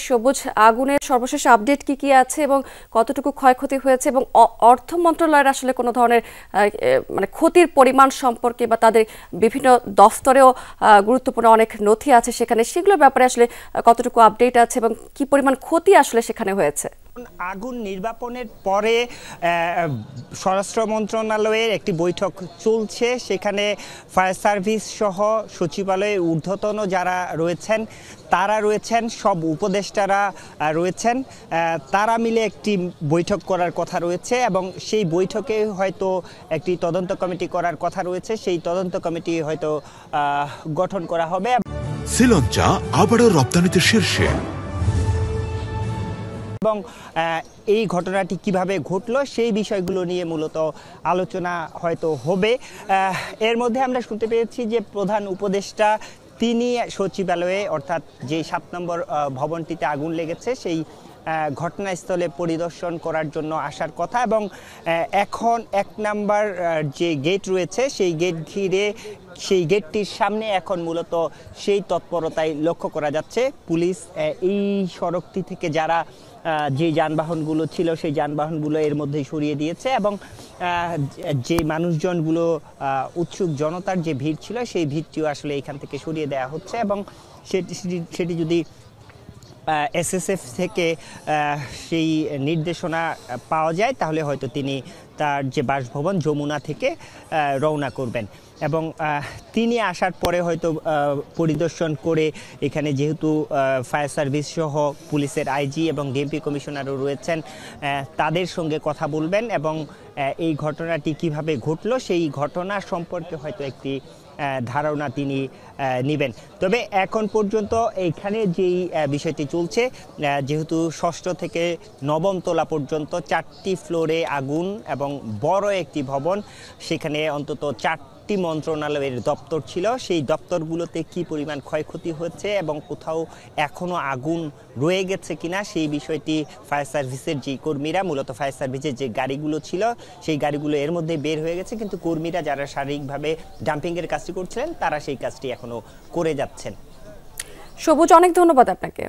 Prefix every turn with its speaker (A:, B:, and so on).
A: সবুজ, আগুনের সর্বশেষ আপডেট কি আছে এবং কতটুকু ক্ষয়ক্ষতি হয়েছে এবং অর্থ মন্ত্রণালয়ের আসলে কোনো ধরনের মানে ক্ষতির পরিমাণ সম্পর্কে বা তাদের বিভিন্ন দফতরেও গুরুত্বপূর্ণ অনেক নথি আছে সেখানে, সেগুলোর ব্যাপারে আসলে কতটুকু আপডেট আছে এবং কি পরিমাণ ক্ষতি আসলে সেখানে হয়েছে?
B: আগুন নির্বাপনের পরে স্বরাষ্ট্র মন্ত্রণালয়ের একটি বৈঠক চলছে। সেখানে ফায়ার সার্ভিস সহ সচিবালয়ের ঊর্ধ্বতন যারা রয়েছেন তারা রয়েছেন, সব উপদেষ্টারা রয়েছেন, তারা মিলে একটি বৈঠক করার কথা রয়েছে এবং সেই বৈঠকে হয়তো একটি তদন্ত কমিটি করার কথা রয়েছে। সেই তদন্ত কমিটি হয়তো গঠন করা হবে।
C: শ্রীলঙ্কা আবারও রপ্তানিতে শীর্ষে
B: এবং এই ঘটনাটি কিভাবে ঘটলো সেই বিষয়গুলো নিয়ে মূলত আলোচনা হয়তো হবে। এর মধ্যে আমরা শুনতে পেয়েছি যে প্রধান উপদেষ্টা তিনি সচিবালয়ে, অর্থাৎ যে 7 নম্বর ভবনটিতে আগুন লেগেছে সেই ঘটনাস্থলে পরিদর্শন করার জন্য আসার কথা এবং এখন 1 নাম্বার যে গেট রয়েছে সেই গেট ঘিরে, সেই গেটটির সামনে এখন মূলত সেই তৎপরতায় লক্ষ্য করা যাচ্ছে। পুলিশ এই সড়কটি থেকে যারা যে যানবাহনগুলো ছিল সেই যানবাহনগুলো এর মধ্যে সরিয়ে দিয়েছে এবং যে মানুষজনগুলো, উৎসুক জনতার যে ভিড় ছিল সেই ভিড়টিও আসলে এখান থেকে সরিয়ে দেওয়া হচ্ছে এবং সেটি যদি এসএসএফ থেকে সেই নির্দেশনা পাওয়া যায় তাহলে হয়তো তিনি তার যে বাসভবন যমুনা থেকে রওনা করবেন এবং তিনি আসার পরে হয়তো পরিদর্শন করে এখানে যেহেতু ফায়ার সার্ভিস সহ পুলিশের আইজি এবং ডিএমপি কমিশনারও রয়েছেন তাদের সঙ্গে কথা বলবেন এবং এই ঘটনাটি কিভাবে ঘটলো সেই ঘটনা সম্পর্কে হয়তো একটি ধারণা তিনি নেবেন। তবে এখন পর্যন্ত এইখানে যেই বিষয়টি চলছে, যেহেতু 6ষ্ঠ থেকে 9ম তলা পর্যন্ত 4টি ফ্লোরে আগুন এবং বড় একটি ভবন, সেখানে অন্তত 4টি মন্ত্রণালয়ের দপ্তর ছিল, সেই দপ্তরগুলোতে কি পরিমাণ ক্ষয়ক্ষতি হচ্ছে এবং কোথাও এখনও আগুন রয়ে গেছে কিনা সেই বিষয়টি ফায়ার সার্ভিসের যে কর্মীরা, মূলত ফায়ার সার্ভিসের যে গাড়িগুলো ছিল সেই গাড়িগুলো এর মধ্যে বের হয়ে গেছে, কিন্তু কর্মীরা যারা শারীরিকভাবে ডাম্পিংয়ের কাজটি করছিলেন তারা সেই কাজটি এখনও করে যাচ্ছেন।
A: সবুজ, অনেক ধন্যবাদ আপনাকে।